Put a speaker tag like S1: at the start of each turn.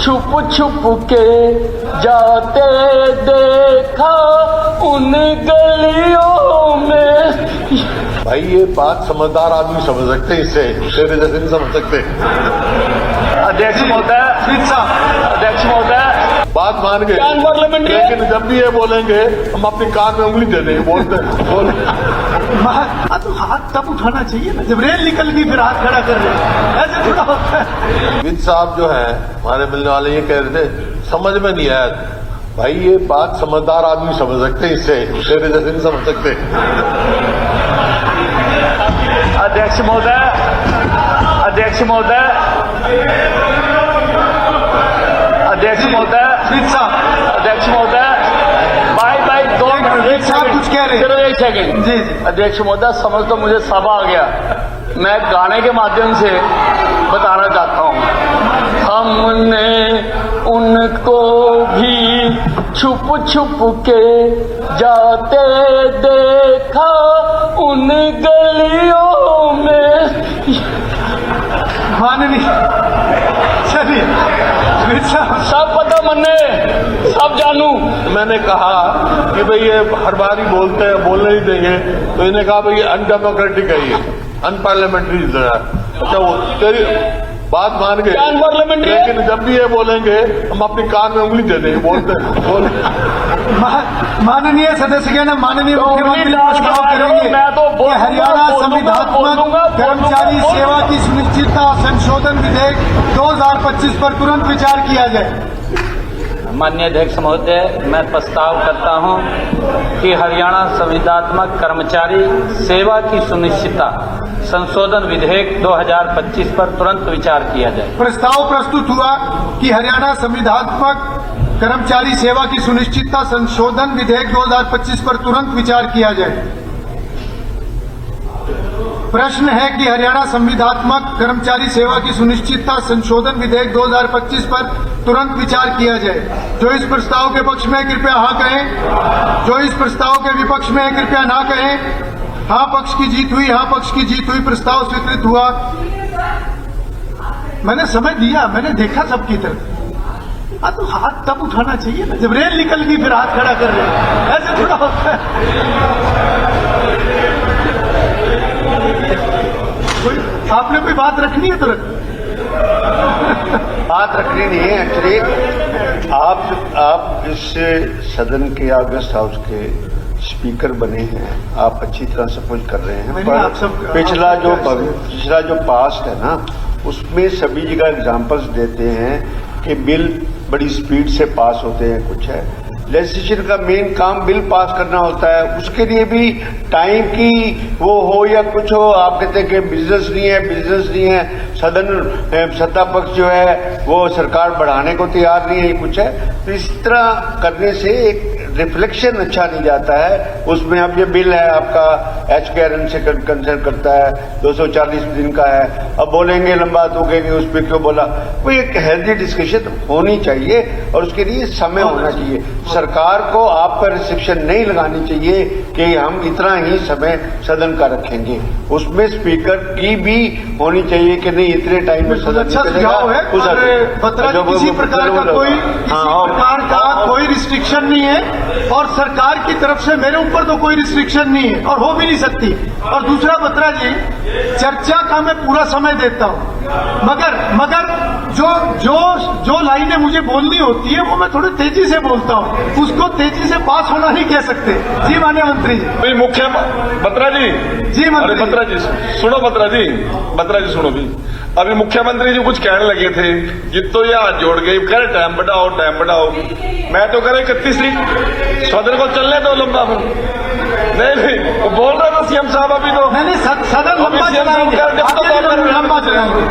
S1: छुप छुप के जाते देखा उन गलियों में।
S2: भाई ये बात समझदार आदमी समझ सकते हैं, इससे तेरे जैसे नहीं समझ सकते।
S1: अध्यक्ष महोदय, अध्यक्ष महोदय,
S2: बात मान गए, लेकिन जब भी ये बोलेंगे हम अपनी कान में उंगली दे देंगे। बोल
S3: तो हाथ तब उठाना चाहिए ना जब रेल निकल गई, फिर हाथ खड़ा कर रहे, ऐसे थोड़ा होता है।
S2: विद साहब जो है हमारे मिलने वाले, ये कह रहे थे समझ में नहीं आया। भाई ये बात समझदार आदमी समझ सकते हैं, इससे तेरे जैसे नहीं समझ सकते।
S1: अध्यक्ष महोदय, अध्यक्ष महोदय, अध्यक्ष महोदय, अध्यक्ष महोदय, बाय 2 मिनट
S3: साहब कुछ कह रहे हैं।
S1: चलो 1 सेकंड।
S3: जी।
S1: अध्यक्ष महोदय, समझ तो मुझे सब आ गया। मैं गाने के माध्यम से बताना चाहता हूँ। हमने उनको भी छुप छुप के जाते देखा उन गलियों में।
S3: माननीय, चलिए
S1: सब पता मन्ने, सब जानू।
S2: मैंने कहा कि भाई ये हर बार ही बोलते हैं, बोलने ही देंगे, तो इन्हें कहा भाई ये अनडेमोक्रेटिक है, ये अनपार्लियामेंट्री है। अच्छा वो तेरी बात मान गए, लेकिन जब भी ये बोलेंगे हम अपनी कान में उंगली दे देंगे। बोल
S3: माननीय सदस्यगण, माननीय मुख्यमंत्री प्रस्ताव करेंगे कि हरियाणा संविधात्मक कर्मचारी सेवा की सुनिश्चितता संशोधन विधेयक 2025 पर तुरंत विचार किया जाए।
S1: माननीय अध्यक्ष महोदय, मैं प्रस्ताव करता हूं कि हरियाणा संविधात्मक कर्मचारी सेवा की सुनिश्चितता संशोधन विधेयक 2025 पर तुरंत विचार किया जाए।
S3: प्रस्ताव प्रस्तुत हुआ कि हरियाणा संविधात्मक कर्मचारी सेवा की सुनिश्चितता संशोधन विधेयक 2025 पर तुरंत विचार किया जाए। प्रश्न है कि हरियाणा संविधात्मक कर्मचारी सेवा की सुनिश्चितता संशोधन विधेयक 2025 पर तुरंत विचार किया जाए। जो इस प्रस्ताव के पक्ष में कृपया हाँ कहें, जो इस प्रस्ताव के विपक्ष में कृपया ना कहें। हाँ पक्ष की जीत हुई, हाँ पक्ष की जीत हुई, प्रस्ताव स्वीकृत हुआ। मैंने समय दिया, मैंने देखा सबकी तरफ। तो हाथ तब उठाना चाहिए ना जब रेल निकल गई, फिर हाथ खड़ा कर रहे, ऐसे थोड़ा होता है। आपने कोई बात रखनी है तो रख।
S4: बात रखनी नहीं है एक्चुअली। आप इस सदन के या गेस्ट हाउस के स्पीकर बने हैं, आप अच्छी तरह सपोज कर रहे हैं। पर पिछला जो पास्ट है ना, उसमें सभी जगह एग्जांपल्स देते हैं कि बिल बड़ी स्पीड से पास होते हैं। कुछ है लेजिस्लेशन का मेन काम बिल पास करना होता है, उसके लिए भी टाइम की वो हो या कुछ हो। आप कहते हैं कि बिजनेस नहीं है, सदन सत्ता पक्ष जो है वो सरकार बढ़ाने को तैयार नहीं है, कुछ है। तो इस तरह करने से एक रिफ्लेक्शन अच्छा नहीं जाता है उसमें। अब ये बिल है आपका HKRN से कंसर्न करता है, 240 दिन का है। अब बोलेंगे लंबा तो कहेंगे उस पर क्यों बोला। वो एक हेल्दी डिस्कशन होनी चाहिए और उसके लिए समय होना चाहिए। सरकार को आप पर रिस्ट्रिक्शन नहीं लगानी चाहिए कि हम इतना ही समय सदन का रखेंगे। उसमें स्पीकर की भी होनी चाहिए कि नहीं इतने टाइम में सदन
S3: चलेगा। किसी प्रकार का कोई रिस्ट्रिक्शन नहीं है और सरकार की तरफ से मेरे ऊपर तो कोई रिस्ट्रिक्शन नहीं है और हो भी नहीं सकती। और दूसरा बत्रा जी, चर्चा का मैं पूरा समय देता हूं, मगर जो लाइनें मुझे बोलनी होती है वो मैं थोड़ी तेजी से बोलता हूं, उसको तेजी से पास होना नहीं कह सकते। जी माननीय मंत्री जी।
S5: मुख्य बत्रा जी,
S3: जी मंत्री
S5: बत्रा जी सुनो, बत्रा जी सुनो भी। अभी मुख्यमंत्री जी कुछ कहने लगे थे, जितो ये हाथ जोड़ गए, कह रहे टाइम बढ़ाओ। मैं तो कह रहा 31 सदन को चलने दो लंबा। नहीं वो बोल रहा था CM साहब अभी तो
S3: नहीं, सदन लंबा चलाएंगे।